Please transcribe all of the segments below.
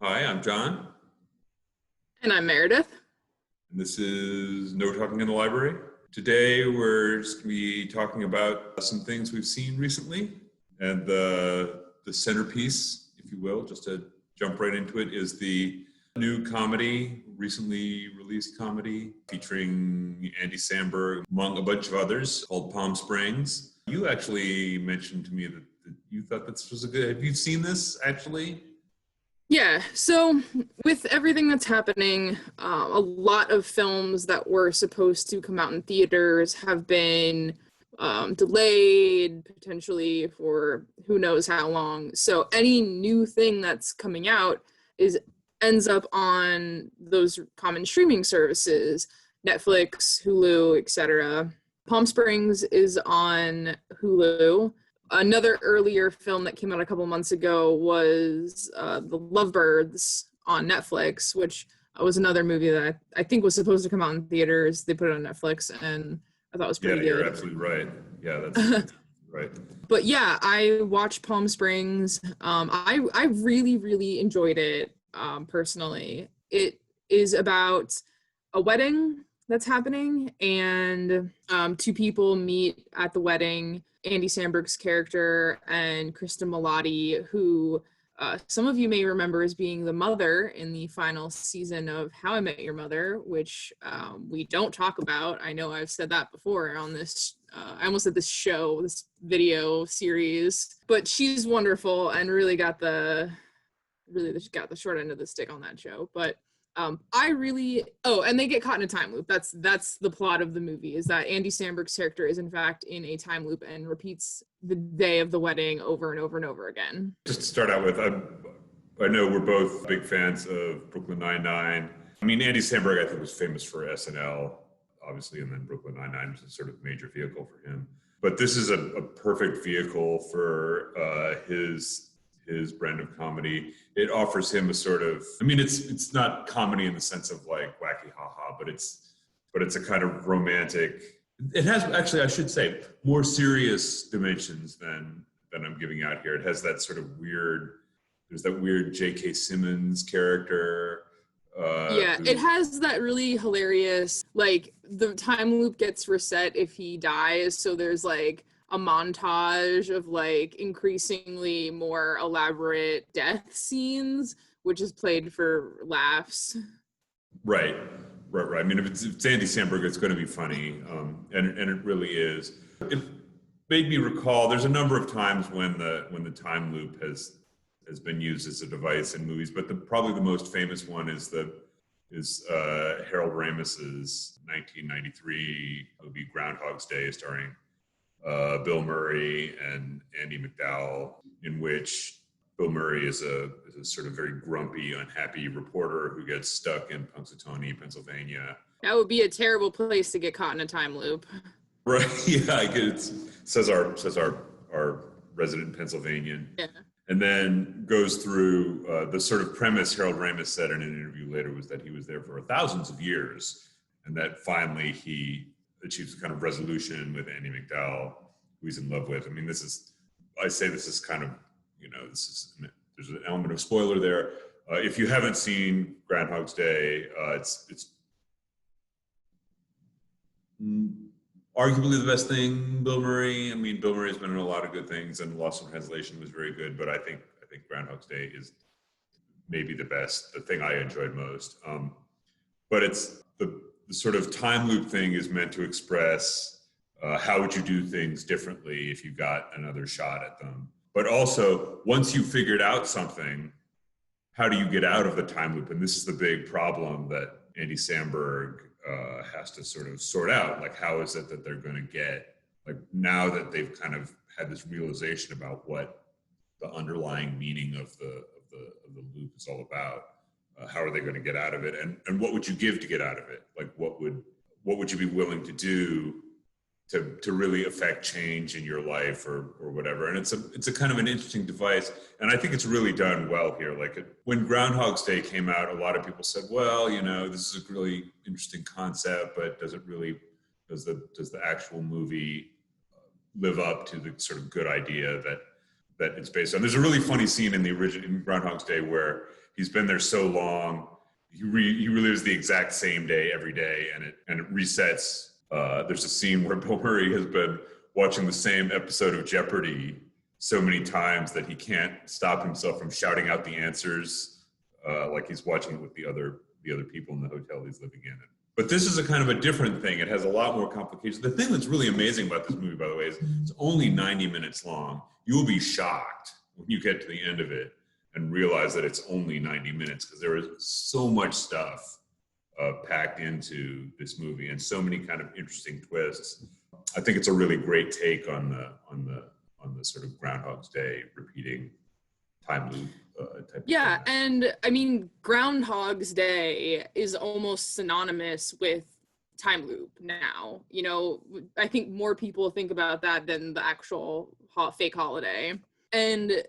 Hi, I'm John. And I'm Meredith. And this is No Talking in the Library. Today we're just going to be talking about some things we've seen recently. And the centerpiece, if you will, just to jump right into it, is the new comedy, recently released comedy featuring Andy Samberg, among a bunch of others, called Palm Springs. You actually mentioned to me that you thought this was a good... Have you seen this, actually? Yeah, so with everything that's happening, a lot of films that were supposed to come out in theaters have been delayed, potentially for who knows how long. So any new thing that's coming out ends up on those common streaming services, Netflix, Hulu, etc. Palm Springs is on Hulu. Another earlier film that came out a couple months ago was the Lovebirds on Netflix, which was another movie that I think was supposed to come out in theaters. They put it on Netflix, and I thought it was pretty good. Yeah, you're absolutely right. Yeah, that's right. But yeah, I watched Palm Springs. I really, really enjoyed it personally. It is about a wedding that's happening, and two people meet at the wedding. Andy Samberg's character and Cristin Milioti, who some of you may remember as being the mother in the final season of How I Met Your Mother, which we don't talk about. I know I've said that before on this, I almost said this video series, but she's wonderful and really got the short end of the stick on that show. But and they get caught in a time loop. That's the plot of the movie, is that Andy Samberg's character is in fact in a time loop and repeats the day of the wedding over and over and over again. Just to start out with, I know we're both big fans of Brooklyn Nine-Nine. I mean, Andy Samberg, I think, was famous for SNL, obviously, and then Brooklyn Nine-Nine was a sort of major vehicle for him. But this is a perfect vehicle for his brand of comedy. It offers him a sort of, I mean, it's not comedy in the sense of like wacky haha, but it's a kind of romantic. It has, actually, I should say, more serious dimensions than I'm giving out here. It has that sort of weird, there's that weird J.K. Simmons character. It has that really hilarious, like, the time loop gets reset if he dies, so there's like a montage of like increasingly more elaborate death scenes, which is played for laughs. Right. I mean, if it's Andy Samberg, it's going to be funny, and it really is. It made me recall. There's a number of times when the time loop has been used as a device in movies, but probably the most famous one is Harold Ramis's 1993 movie Groundhog's Day, starring Bill Murray and Andie MacDowell, in which Bill Murray is a sort of very grumpy, unhappy reporter who gets stuck in Punxsutawney, Pennsylvania. That would be a terrible place to get caught in a time loop. Right? Yeah, it says our resident Pennsylvanian. Yeah. And then goes through the sort of premise Harold Ramis said in an interview later was that he was there for thousands of years, and that finally he achieves a kind of resolution with Andie MacDowell, who he's in love with. I mean, this is kind of, there's an element of spoiler there. If you haven't seen Groundhog's Day, it's arguably the best thing Bill Murray. I mean, Bill Murray's been in a lot of good things, and Lost in Translation was very good, but I think Groundhog's Day is maybe the thing I enjoyed most. But it's the sort of time loop thing is meant to express how would you do things differently if you got another shot at them. But also, once you figured out something, how do you get out of the time loop? And this is the big problem that Andy Samberg has to sort of sort out. Like, how is it that they're going to get, like, now that they've kind of had this realization about what the underlying meaning of the loop is all about? How are they going to get out of it? And what would you give to get out of it? Like, what would you be willing to do to really affect change in your life or whatever? And it's a kind of an interesting device. And I think it's really done well here. Like, when Groundhog's Day came out, a lot of people said, well, this is a really interesting concept, but does the actual movie live up to the sort of good idea that it's based on? There's a really funny scene in Groundhog's Day where he's been there so long. He relives the exact same day every day, and it resets. There's a scene where Bill Murray has been watching the same episode of Jeopardy so many times that he can't stop himself from shouting out the answers, like he's watching it with the other people in the hotel he's living in. But this is a kind of a different thing. It has a lot more complications. The thing that's really amazing about this movie, by the way, is it's only 90 minutes long. You will be shocked when you get to the end of it and realize that it's only 90 minutes, because there is so much stuff packed into this movie and so many kind of interesting twists. I think it's a really great take on the sort of Groundhog's Day repeating time loop type. Yeah, of thing. and I mean, Groundhog's Day is almost synonymous with time loop now. You know, I think more people think about that than the actual fake holiday. And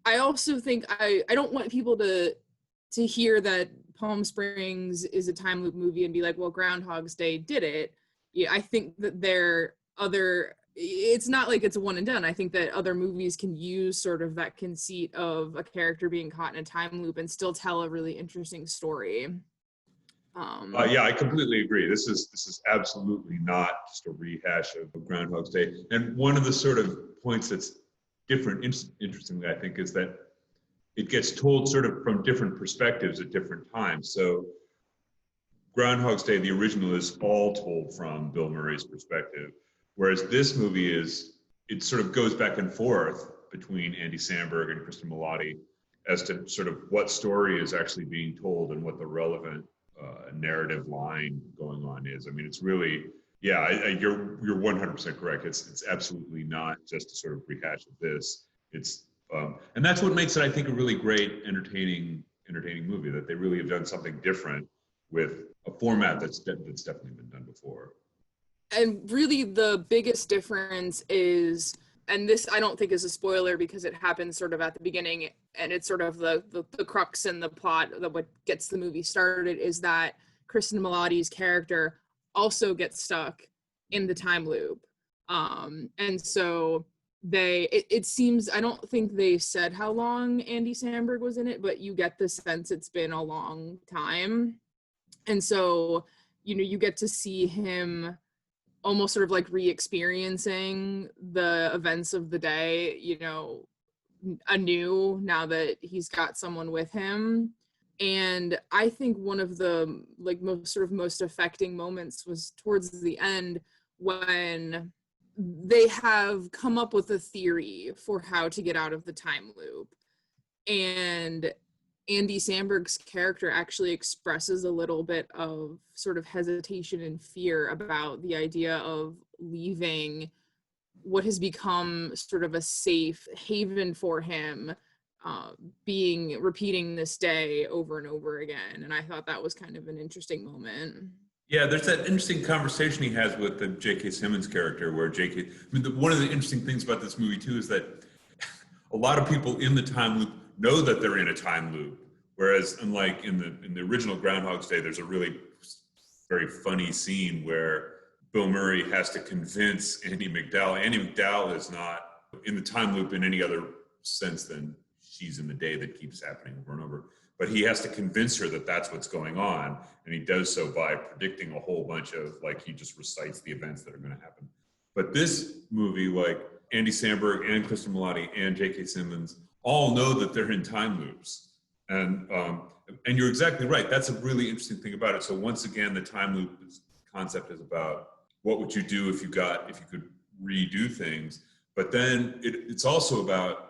I also think I don't want people to hear that Palm Springs is a time loop movie and be like, well, Groundhog's Day did it. Yeah, I think that it's not like it's a one and done. I think that other movies can use sort of that conceit of a character being caught in a time loop and still tell a really interesting story. Yeah, I completely agree. This is absolutely not just a rehash of Groundhog's Day. And one of the sort of points that's different, interestingly, I think, is that it gets told sort of from different perspectives at different times. So Groundhog's Day, the original, is all told from Bill Murray's perspective, whereas this movie it sort of goes back and forth between Andy Samberg and Cristin Milioti as to sort of what story is actually being told and what the relevant narrative line going on is. I mean, it's really, yeah, you're 100% correct. It's absolutely not just a sort of rehash of this. It's and that's what makes it, I think, a really great, entertaining movie. That they really have done something different with a format that's definitely been done before. And really, the biggest difference is, and this I don't think is a spoiler because it happens sort of at the beginning, and it's sort of the crux and the plot that what gets the movie started, is that Cristin Milioti's character also gets stuck in the time loop. And so it seems, I don't think they said how long Andy Samberg was in it, but you get the sense it's been a long time. And so, you know, you get to see him almost sort of like re-experiencing the events of the day, you know, anew now that he's got someone with him. And I think one of the like most affecting moments was towards the end, when they have come up with a theory for how to get out of the time loop. And Andy Samberg's character actually expresses a little bit of sort of hesitation and fear about the idea of leaving what has become sort of a safe haven for him, repeating this day over and over again. And I thought that was kind of an interesting moment. Yeah, there's that interesting conversation he has with the J.K. Simmons character, where one of the interesting things about this movie too is that a lot of people in the time loop know that they're in a time loop, whereas unlike in the original Groundhog's Day, there's a really very funny scene where Bill Murray has to convince Andie MacDowell. Andie MacDowell is not in the time loop in any other sense than she's in the day that keeps happening over and over. But he has to convince her that that's what's going on. And he does so by predicting a whole bunch of, like, he just recites the events that are going to happen. But this movie, like, Andy Samberg and Cristin Milioti and J.K. Simmons all know that they're in time loops. And you're exactly right. That's a really interesting thing about it. So once again, the time loop concept is about what would you do if you could redo things. But then it's also about,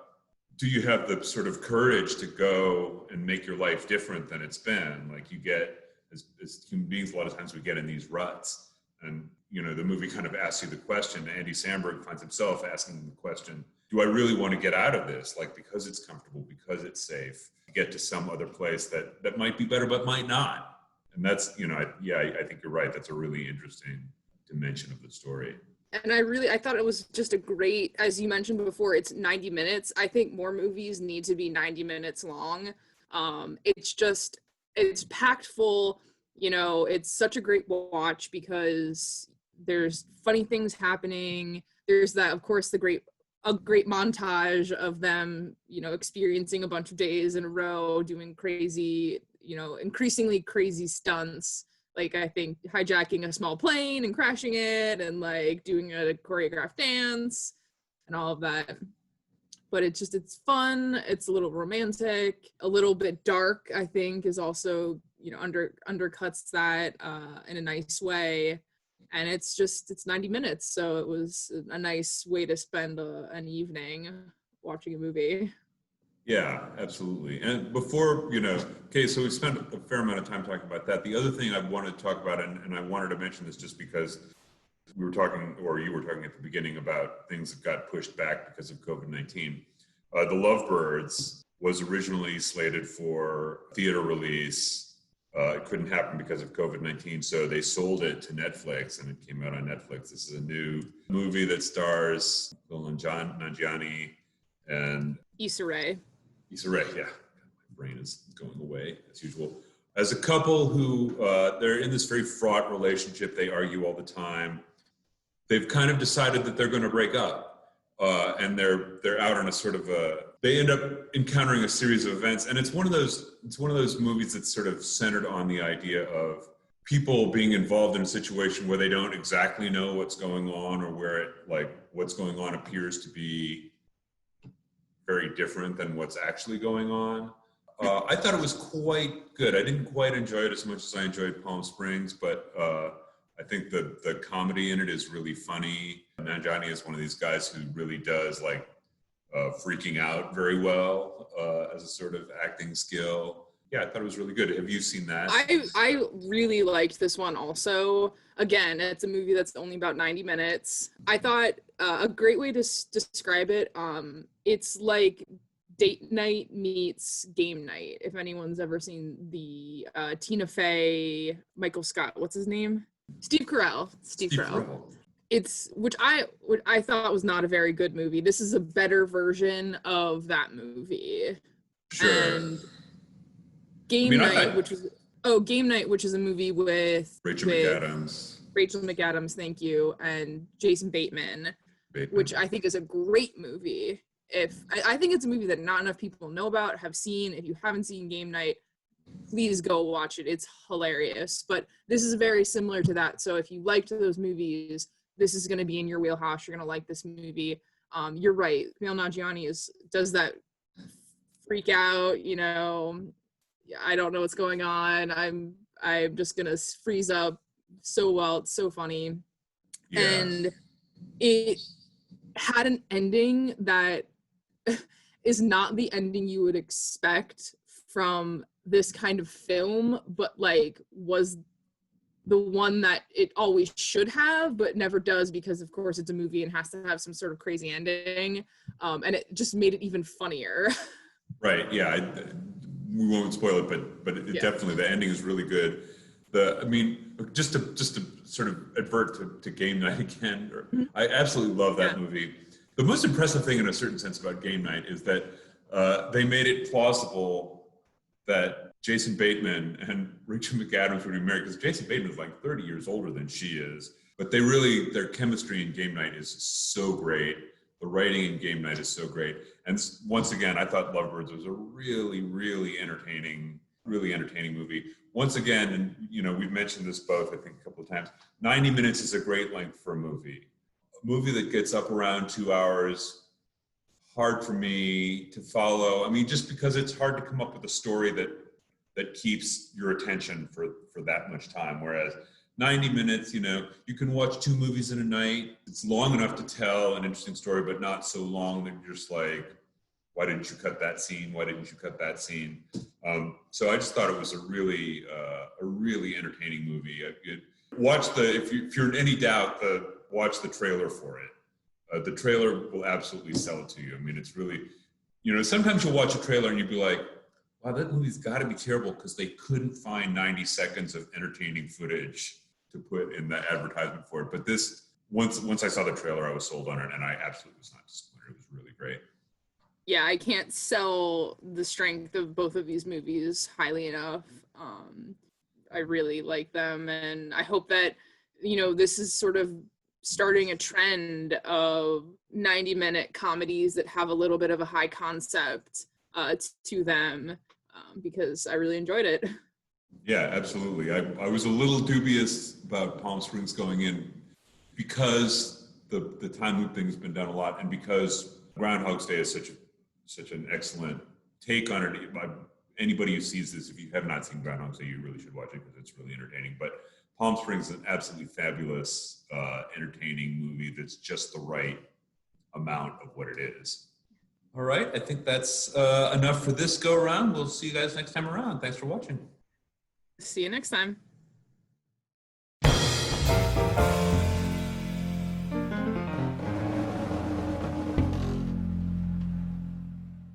do you have the sort of courage to go and make your life different than it's been? Like, you get, as human beings, a lot of times we get in these ruts. And, you know, the movie kind of asks you the question. Andy Samberg finds himself asking the question, do I really want to get out of this? Like, because it's comfortable, because it's safe, get to some other place that might be better, but might not. And that's, you know, I think you're right. That's a really interesting dimension of the story. And I thought it was just a great, as you mentioned before, it's 90 minutes. I think more movies need to be 90 minutes long. It's packed full, you know, it's such a great watch because there's funny things happening. There's that, of course, the great a great montage of them, experiencing a bunch of days in a row, doing crazy, increasingly crazy stunts. Like, I think hijacking a small plane and crashing it, and like doing a choreographed dance and all of that. But it's fun. It's a little romantic, a little bit dark, I think, is also, undercuts that in a nice way. And it's 90 minutes. So it was a nice way to spend an evening watching a movie. Yeah, absolutely. And before, okay, so we spent a fair amount of time talking about that. The other thing I wanted to talk about, and I wanted to mention this just because we were talking, or you were talking at the beginning about things that got pushed back because of COVID-19. The Lovebirds was originally slated for theater release. It couldn't happen because of COVID-19, so they sold it to Netflix, and it came out on Netflix. This is a new movie that stars John Nanjiani and Issa Rae. Issa Rae, yeah. My brain is going away, as usual. As a couple who, they're in this very fraught relationship. They argue all the time. They've kind of decided that they're going to break up. And they're out on a sort of they end up encountering a series of events, and it's one of those movies that's sort of centered on the idea of people being involved in a situation where they don't exactly know what's going on, or where what's going on appears to be very different than what's actually going on. I thought it was quite good. I didn't quite enjoy it as much as I enjoyed Palm Springs, but I think the comedy in it is really funny. Nanjiani is one of these guys who really does freaking out very well as a sort of acting skill. Yeah, I thought it was really good. Have you seen that? I really liked this one also. Again, it's a movie that's only about 90 minutes. I thought a great way to describe it, it's like date night meets game night. If anyone's ever seen the Tina Fey, Michael Scott, what's his name? Steve Carell. It's which I thought was not a very good movie. This is a better version of that movie. Sure. And Game Night, which is a movie with Rachel McAdams, thank you, and Jason Bateman, which I think is a great movie. I think it's a movie that not enough people know about, have seen. If you haven't seen Game Night, please go watch it. It's hilarious. But this is very similar to that. So if you liked those movies, this is going to be in your wheelhouse. You're going to like this movie. You're right. Kumail Nanjiani does that freak out, I don't know what's going on. I'm just going to freeze up so well. It's so funny. Yeah. And it had an ending that is not the ending you would expect from this kind of film, but was the one that it always should have, but never does, because of course it's a movie and has to have some sort of crazy ending. And it just made it even funnier. Right. Yeah. We won't spoil it, but it definitely, the ending is really good. Just to sort of advert to Game Night again, I absolutely love that movie. The most impressive thing in a certain sense about Game Night is that they made it plausible that Jason Bateman and Rachel McAdams would be married, because Jason Bateman is 30 years older than she is. But their chemistry in Game Night is so great. The writing in Game Night is so great. And once again, I thought Lovebirds was a really, really entertaining movie. Once again, and we've mentioned this both, I think, a couple of times, 90 minutes is a great length for a movie. A movie that gets up around 2 hours, hard for me to follow. Just because it's hard to come up with a story that keeps your attention for that much time. Whereas 90 minutes, you can watch 2 movies in a night. It's long enough to tell an interesting story, but not so long that you're just why didn't you cut that scene? Why didn't you cut that scene? So I just thought it was a really entertaining movie. If you're in any doubt, watch the trailer for it. The trailer will absolutely sell it to you. It's really, sometimes you'll watch a trailer and you'll be like, wow, that movie's got to be terrible because they couldn't find 90 seconds of entertaining footage to put in the advertisement for it. But this, once I saw the trailer, I was sold on it, and I absolutely was not disappointed. It was really great. Yeah, I can't sell the strength of both of these movies highly enough. I really like them, and I hope that, this is sort of starting a trend of 90-minute comedies that have a little bit of a high concept to them, because I really enjoyed it. Yeah, absolutely. I was a little dubious about Palm Springs going in because the time loop thing has been done a lot, and because Groundhog's Day is such an excellent take on it. Anybody who sees this, if you have not seen Groundhog's Day, you really should watch it because it's really entertaining. But Palm Springs is an absolutely fabulous, entertaining movie that's just the right amount of what it is. All right, I think that's enough for this go around. We'll see you guys next time around. Thanks for watching. See you next time.